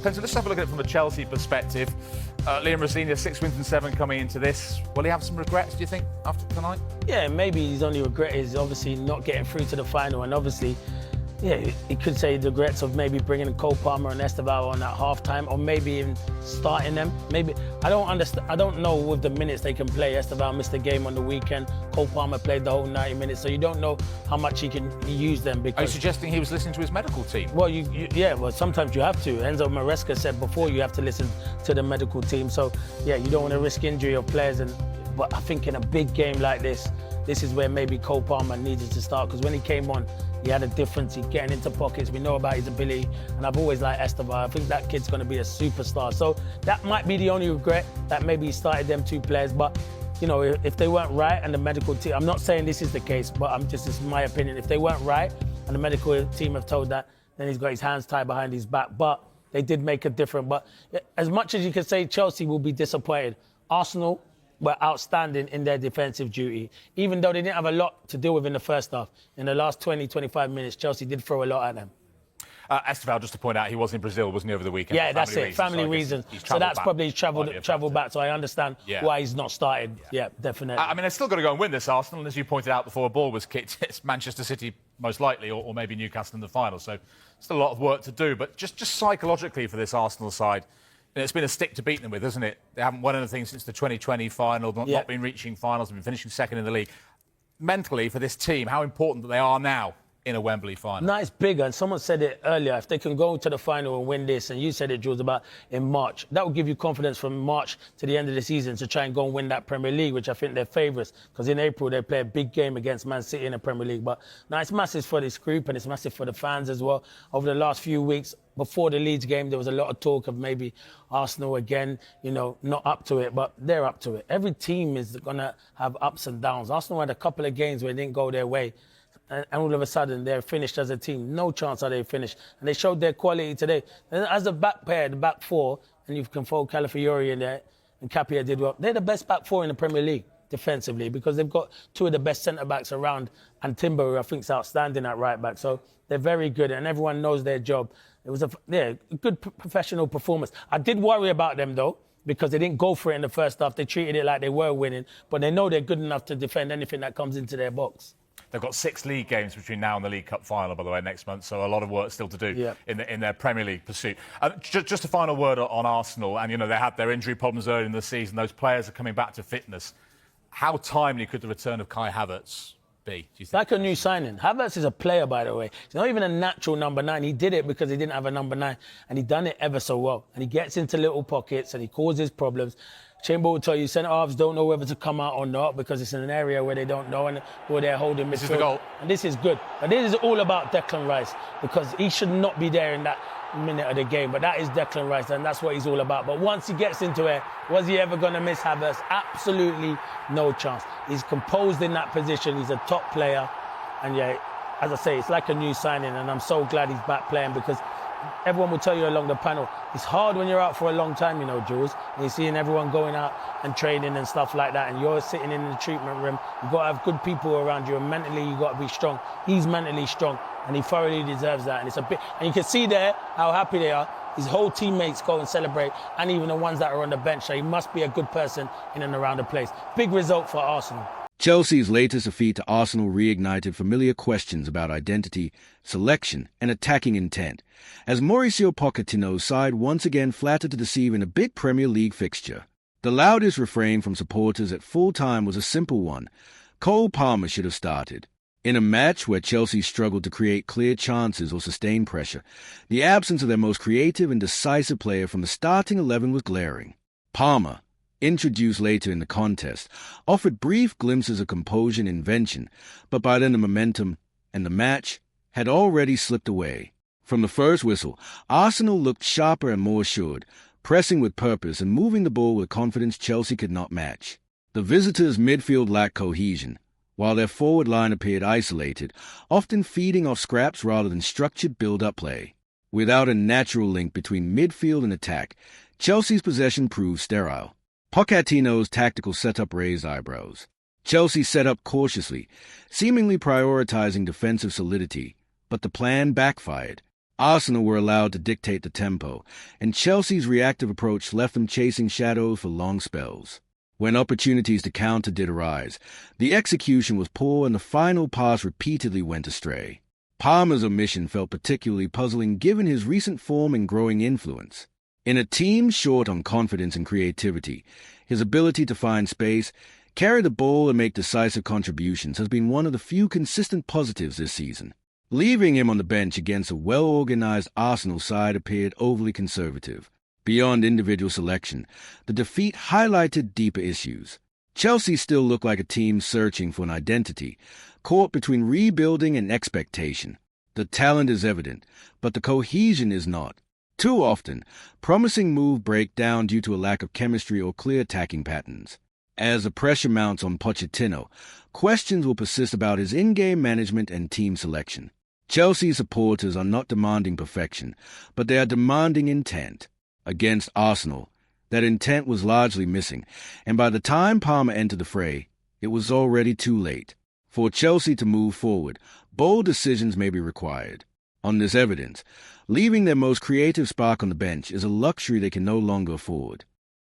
Clinton, let's have a look at it from a Chelsea perspective. Liam Rosenior, 6 wins and 7 coming into this. Will he have some regrets, do you think, after tonight? Yeah, maybe his only regret is obviously not getting through to the final, and obviously, yeah, he could say regrets of maybe bringing Cole Palmer and Esteval on at half-time, or maybe even starting them. Maybe I don't know with the minutes they can play. Esteval missed a game on the weekend. Cole Palmer played the whole 90 minutes, so you don't know how much he can use them. Because are you suggesting he was listening to his medical team? Well, yeah, well, sometimes you have to. Enzo Maresca said before you have to listen to the medical team. So yeah, you don't want to risk injury of players. But I think in a big game like this is where maybe Cole Palmer needed to start, because when he came on, he had a difference. He's getting into pockets. We know about his ability, and I've always liked Esteval. I think that kid's going to be a superstar. So that might be the only regret, that maybe he started them 2 players. But you know, if they weren't right and the medical team, I'm not saying this is the case, but this is my opinion. If they weren't right and the medical team have told that, then he's got his hands tied behind his back. But they did make a difference. But as much as you can say Chelsea will be disappointed, Arsenal were outstanding in their defensive duty. Even though they didn't have a lot to deal with in the first half, in the last 20, 25 minutes, Chelsea did throw a lot at them. Esteval, just to point out, he was in Brazil, wasn't he, over the weekend? Yeah, that's it, family reasons. So that's probably he's travelled back, so I understand why he's not started. Yeah, definitely. I mean, they're still got to go and win this, Arsenal, and as you pointed out before a ball was kicked, it's Manchester City most likely, or maybe Newcastle in the final, so still a lot of work to do. But just psychologically for this Arsenal side, it's been a stick to beat them with, isn't it? They haven't won anything since the 2020 final, not been reaching finals, they've been finishing second in the league. Mentally, for this team, how important that they are now in a Wembley final? No, it's bigger, and someone said it earlier, if they can go to the final and win this, and you said it, Jules, about in March, that will give you confidence from March to the end of the season to try and go and win that Premier League, which I think they're favourites, because in April they play a big game against Man City in the Premier League. But now it's massive for this group, and it's massive for the fans as well. Over the last few weeks, before the Leeds game, there was a lot of talk of maybe Arsenal again, you know, not up to it, but they're up to it. Every team is going to have ups and downs. Arsenal had a couple of games where it didn't go their way, and all of a sudden they're finished as a team. No chance are they finished. And they showed their quality today. And as a back pair, the back four, and you can fold Calafiori in there, and Capia did well, they're the best back four in the Premier League defensively, because they've got 2 of the best centre-backs around, and Timber, who I think is outstanding at right-back. So they're very good, and everyone knows their job. It was a good professional performance. I did worry about them, though, because they didn't go for it in the first half. They treated it like they were winning, but they know they're good enough to defend anything that comes into their box. They've got 6 league games between now and the League Cup final, by the way, next month, so a lot of work still to do in their Premier League pursuit. Just a final word on Arsenal, and, you know, they had their injury problems early in the season. Those players are coming back to fitness. How timely could the return of Kai Havertz be, do you think? Like a new signing. Havertz is a player, by the way. He's not even a natural number 9. He did it because he didn't have a number 9, and he done it ever so well. And he gets into little pockets and he causes problems. Chamber will tell you centre-halves don't know whether to come out or not, because it's in an area where they don't know and where they're holding midfield. This is the goal. And this is good. But this is all about Declan Rice, because he should not be there in that minute of the game. But that is Declan Rice, and that's what he's all about. But once he gets into it, was he ever going to miss Havertz? Absolutely no chance. He's composed in that position. He's a top player. And yeah, as I say, it's like a new signing, and I'm so glad he's back playing, because everyone will tell you along the panel, it's hard when you're out for a long time, you know, Jules, and you're seeing everyone going out and training and stuff like that, and you're sitting in the treatment room. You've got to have good people around you, and mentally you've got to be strong. He's mentally strong, and he thoroughly deserves that. And it's a bit, and you can see there how happy they are. His whole teammates go and celebrate, and even the ones that are on the bench. So he must be a good person in and around the place. Big result for Arsenal. Chelsea's latest defeat to Arsenal reignited familiar questions about identity, selection, and attacking intent, as Mauricio Pochettino's side once again flattered to deceive in a big Premier League fixture. The loudest refrain from supporters at full-time was a simple one: Cole Palmer should have started. In a match where Chelsea struggled to create clear chances or sustain pressure, the absence of their most creative and decisive player from the starting 11 was glaring. Palmer, introduced later in the contest, offered brief glimpses of composure and invention, but by then the momentum and the match had already slipped away. From the first whistle, Arsenal looked sharper and more assured, pressing with purpose and moving the ball with confidence Chelsea could not match. The visitors' midfield lacked cohesion, while their forward line appeared isolated, often feeding off scraps rather than structured build-up play. Without a natural link between midfield and attack, Chelsea's possession proved sterile. Pochettino's tactical setup raised eyebrows. Chelsea set up cautiously, seemingly prioritizing defensive solidity, but the plan backfired. Arsenal were allowed to dictate the tempo, and Chelsea's reactive approach left them chasing shadows for long spells. When opportunities to counter did arise, the execution was poor and the final pass repeatedly went astray. Palmer's omission felt particularly puzzling given his recent form and growing influence. In a team short on confidence and creativity, his ability to find space, carry the ball and make decisive contributions has been one of the few consistent positives this season. Leaving him on the bench against a well-organized Arsenal side appeared overly conservative. Beyond individual selection, the defeat highlighted deeper issues. Chelsea still looked like a team searching for an identity, caught between rebuilding and expectation. The talent is evident, but the cohesion is not. Too often, promising moves break down due to a lack of chemistry or clear attacking patterns. As the pressure mounts on Pochettino, questions will persist about his in-game management and team selection. Chelsea supporters are not demanding perfection, but they are demanding intent. Against Arsenal, that intent was largely missing, and by the time Palmer entered the fray, it was already too late. For Chelsea to move forward, bold decisions may be required. On this evidence, leaving their most creative spark on the bench is a luxury they can no longer afford.